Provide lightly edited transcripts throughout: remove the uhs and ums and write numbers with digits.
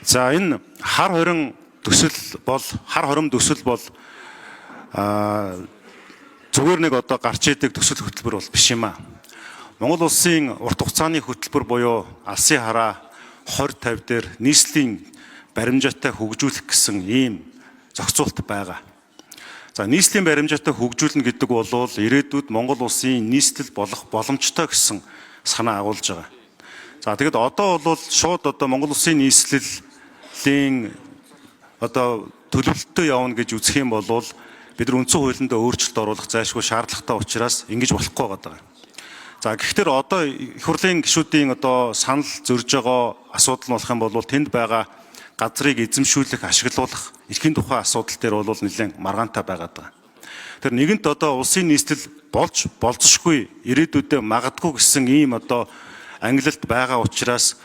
За энэ хар хорин төсөл бол зүгээр нэг одоо гарч идэг төсөл хөтөлбөр бол биш юм аа. Монгол улсын урт хугацааны хөтөлбөр буюу алсын хараа 20-50 дээр нийслэлийн баримжаатай хөгжүүлэх гэсэн ийм зохицуулт байгаа. За нийслэлийн баримжаатай хөгжүүлнэ гэдэг бол ирээдүйд Монгол улсын нийслэл болох боломжтой гэсэн санаа агуулж байгаа. За тэгэд одоо бол шууд одоо Монгол улсын нийслэлийн одоо төлөвлөлтөд явна гэж үзэх юм бол бид нар үндсэн хуулиндаа өөрчлөлт оруулах зайлшгүй шаардлагатай учраас ингэж болохгүй байгаа. За гэхдээ одоо их хурлын гишүүдийн одоо санал зөрж байгаа асуудал нь болох юм бол тэнд байгаа газрыг эзэмшүүлэх, ашиглуулах эрхийн тухай асуудал дээр бол нэлээд маргаантай байгаа. Тэр нэгэнт одоо улсын нийслэл болж болзошгүй ирээдүйдээ магадгүй гэсэн ийм одоо ангилалт байгаа учраас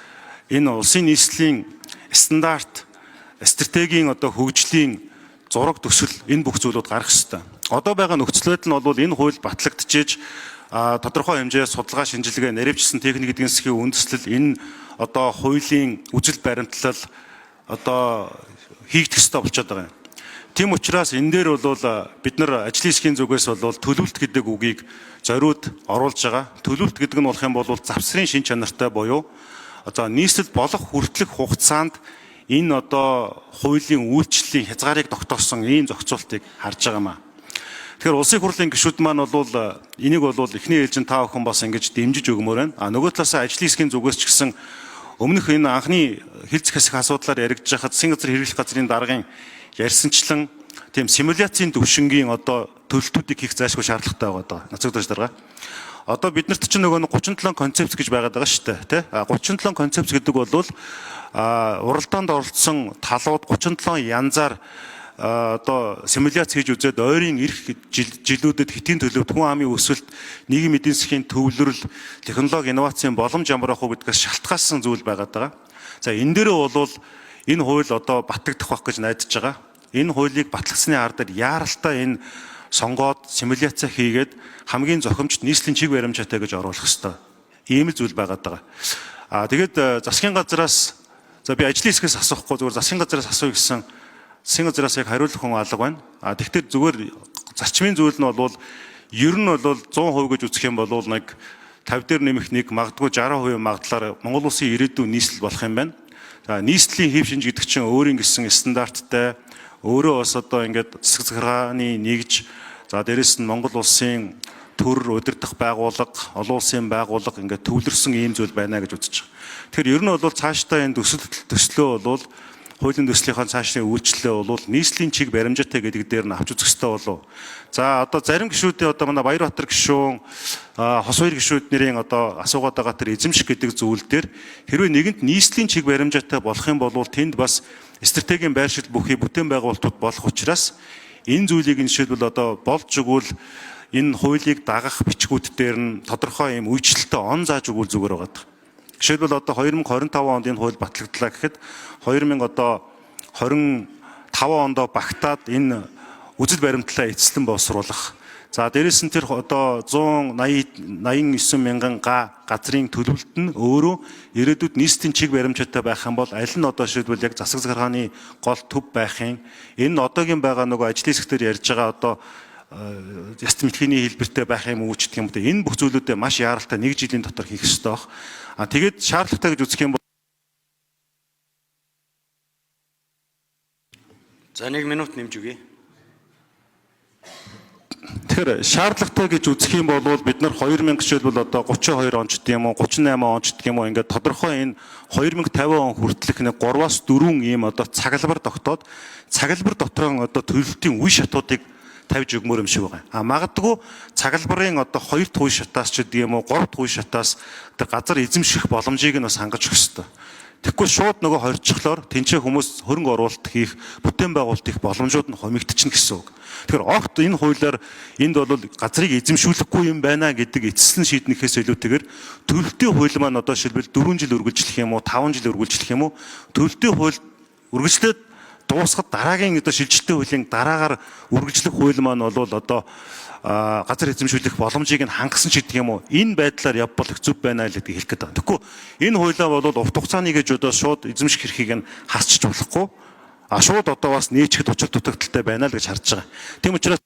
энэ улсын нийслэлийн стандарт, стратегийн одоо хөгжлийн зураг төсөл энэ бүх зүйлүүд гарах ёстой. Одоо байгаа нөхцөл байдал нь бол энэ хууль батлагдчихэж тодорхой хэмжээ судалгаа шинжилгээ наривчсан техник эдийн засгийн үндэслэл энэ одоо хуулийн үжил баримтлал одоо хийгдэх ёстой болчиход байгаа юм. Тийм учраас энэ дээр бол бид нар ажлын хэсгийн зүгээс бол төлөвлөлт гэдэг үгийг зориуд оруулж байгаа. Төлөвлөлт гэдэг нь болох юм бол завсрын шин чанартай буюу одоо нийслэл болох хүртэлх хугацаанд энэ одоо хуулийн үйлчлэлийн хязгаарыг тогтоосон ийм зохицуултыг харж байгаа юм аа. Тэгэхээр улсын хурлын гишүүд маань бол энийг бол эхний ээлжин та бүхэн бас ингэж дэмжиж өгмөр байна. Нөгөө талаас ажлын хэсгийн зүгээс ч гэсэн өмнөх энэ анхны хилцэх хэсэг асуудлаар яригдж байхад засгийн газар хэрэглэх газрын даргын ярьсанчлан тийм симуляцийн төвшингийн одоо төлөлтүүдийг хийх зайлшгүй шаардлагатай байгаа нацагдаж дарга. Одоо бид нарт чинь нөгөө 37 концепц гэж байгаад байгаа шүү дээ, тий? 37 концепц гэдэг бол уралдаанд оролцсон талууд 37 янзаар одоо симуляц хийж үзээд ойрын ирэх жилүүдэд хэтийн төлөвт хүн амын өсөлт, нийгэм эдийн засгийн төвлөрөл, технологи инновацийн боломж ямар ах вэ гэдгээс шалтгаалсан зүйл байгаад байгаа. За энэ дээрээ бол энэ хууль одоо батлагдах байх гэж найдаж байгаа. Энэ хуулийг батлагдсны ар дээр яаралтай энэ сонгоод симуляц хийгээд хамгийн зохимжт нийслэлийн чиг баримжаатай гэж оруулах хэрэгтэй. Ийм л зүйл байгаад байгаа. Тэгээд засгийн газраас за би ажлын хэсгээс асуухгүй зүгээр засгийн газраас асууя гэсэн засгийн газраас яг хариулах хүн алга байна. Тэгэхдээ зүгээр зарчмын зүйл нь бол ер нь бол 100% гэж үзэх юм бол нэг 50 дээр нэмэх нэг магадгүй 60% магадлалаар Монгол улсын ирээдүйн нийслэл болох юм байна. За нийслэлийн хэв шинж гэдэг чинь өөрийн гэсэн стандарттай өөрөө бас одоо ингээд засаг захиргааны нэгж за дээрэс нь Монгол улсын төр удирдах байгууллага, олон улсын байгууллага ингээд төвлөрсөн ийм зүйл байна гэж үзэж байгаа. Тэгэхээр ер нь бол цаашдаа энэ төслөө бол хуулийн төслийнхаа цаашны үйлчлэлээ бол нийслэлийн чиг баримжаатай гэдэг дээр нь авч үзэх хэрэгтэй болов. За одоо зарим гишүүдийн одоо манай Баярбатар гишүүн, Хос хоёр гишүүд нэрийн одоо асуугаад байгаа тэр эзэмших гэдэг зүйл дээр хэрвээ нэгэнт нийслэлийн чиг баримжаатай болох юм бол тэнд бас стратегийн байршил бүхий бүтээн байгуулалтууд болох учраас энэ зүйлийг жишээлбэл одоо болж өгвөл энэ хуулийг дагах бичгүүд дээр нь тодорхой юм үйлчлэлтэй он зааж өгвөл зүгээр байгаа. Жишээлбэл одоо 2025 онд энэ хууль батлагдлаа гэхэд 2025 онд багтаад энэ үжил баримтлалаа эцэслэн боловсруулах. За дээрэс нь тэр одоо 189 мянган газрын төлөвлөлт нь өөрөө ирээдүйд нийслэлийн чиг баримжаатай байх юм бол аль нь одоо жишээлбэл яг засаг захиргааны гол төв байх юм. Энэ нь одоогийн байгаа нөгөө ажлын хэсгээр ярьж байгаа одоо яст мэдхийний хэлбэртэй байх юм уу гэдэг юм. Энэ бүх зүйлүүдэд маш яаралтай 1 жилийн дотор хийх ёстой байх. Тэгээд шаардлагатай гэж үзэх юм бол за 1 минут нэмж өгье. Тэгэхээр шаардлагатай гэж үзэх юм бол бид нар 2000 жишээлбэл одоо 32 он ч гэдэг юм уу 38 он ч гэдэг юм уу ингээд тодорхой энэ 2050 он хүртэлх нэг 3-аас 4 ийм одоо цаглбар тогтоод цаглбар дотор одоо төлөлтийн үе шатуудыг тавьж өгмөр юм шиг байгаа. Магадгүй цаглбарын одоо 2 дахь үе шатаас ч гэдэг юм уу 3 дахь үе шатаас тэр газар эзэмших боломжийг нь бас хангаж өгөх ёстой. Тэгэхгүй шууд нөгөө хоригдчихлоор тэнцээ хүмүүс хөрөнгө оруулалт хийх, бүтээн байгуулалт хийх боломжууд нь хумигдчихна гэсэн үг. Тэгэхээр огт энэ хуулиар энд бол газрыг эзэмшүүлэхгүй юм байна гэдэг эцэслэн шийднэхээс илүүтэйгээр төлөлтийн хууль маань одоо шилбэл 4 жил үргэлжлэх юм уу, 5 жил үргэлжлэх юм уу? Төлөлтийн хууль үргэлжлээд дуусахад дараагийн одоо шилжилтийн хуулийн дараагаар үргэлжлэх хууль маань бол одоо газар эзэмшүүлэх боломжийг нь хангасан ч гэдэг юм уу, энэ байдлаар явбал их зүв байна л гэдгийг хэлэх гээд байна. Тэгэхгүй энэ хуулиа бол урт хугацааны гэж одоо шууд эзэмших эрхийг нь хасчих болохгүй. Шууд одоо бас нээчгэд учир дутагдaltaй байна л гэж харж байгаа. Тийм учраас